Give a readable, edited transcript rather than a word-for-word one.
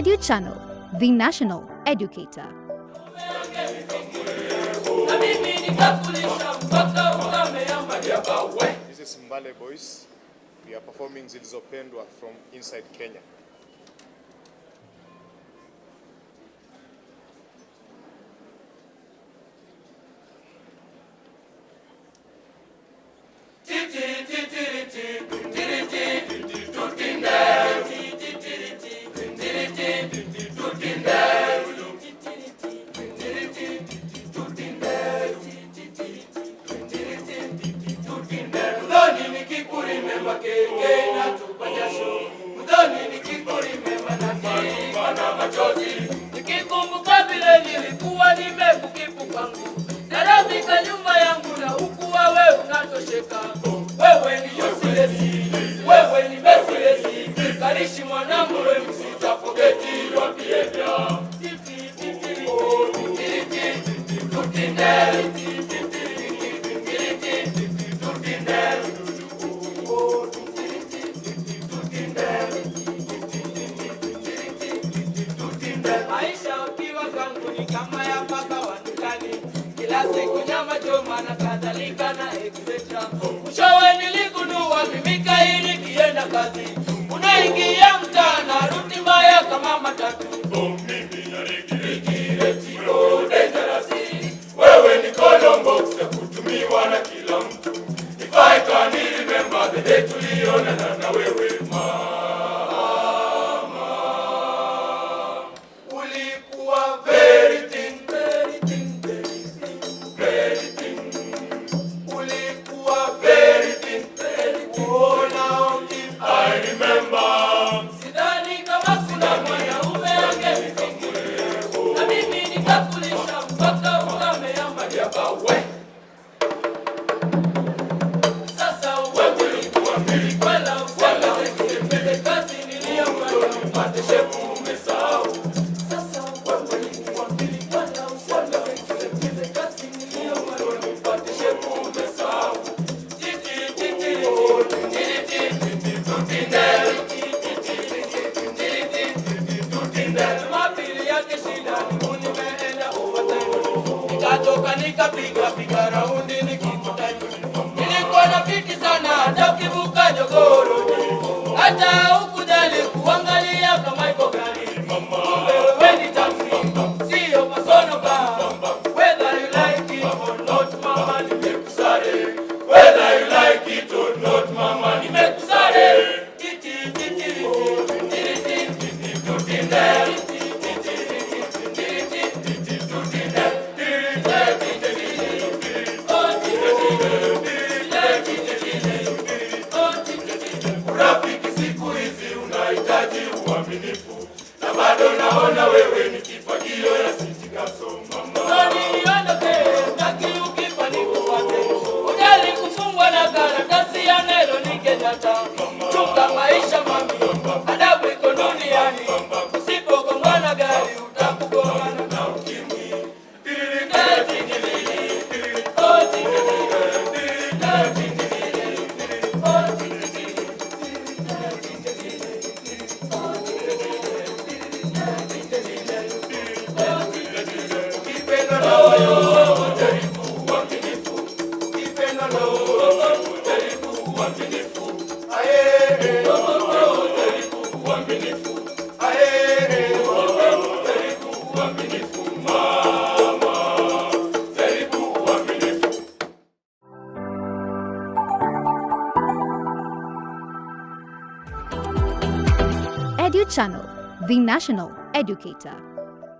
Edu Channel, the national educator. This is Mbale Boys. We are performing Zilizopendwa from inside Kenya. Nikikumbuka vile nilikuwa nimekukipu kwangu, narafika nyumba yangu na ukuwa wewe unatosheka. Wewe ni useless, wewe ni merciless. Karishi mwanangu wewe msita forget your behavior. Maisha ukiwa kwangu ni kama ya paka wa dukani, kila siku nyama choma na kadhalika na etc. Mwishowe niligundua mimi kaini kienda kazi, unaingia mtaana ruti mbaya kama matatu. Wewe ni Colombo kutumiwa na kila mtu. If I can remember the day tulionana na wewe nikapiga raundi nikikuta nilikuwa rafiki sana, hata ukivuka jogoro hata ukujali kuangalia kama iko gani. Wewe ni taxi, sio masonoka. Whether you like it or not mama nimekusare. Whether you like it or not mama nimekusare. Na bado naona wewe ni kifagio ya City Council mama. Niondoke, taki ukifa nikufuate. Ujali kufungwa na karatasi ya neno nikendata. Chunga maisha mami, adabu iko duniani. Usipogongwa na gari utakugongana na ukimwi. Edu Channel, the national educator.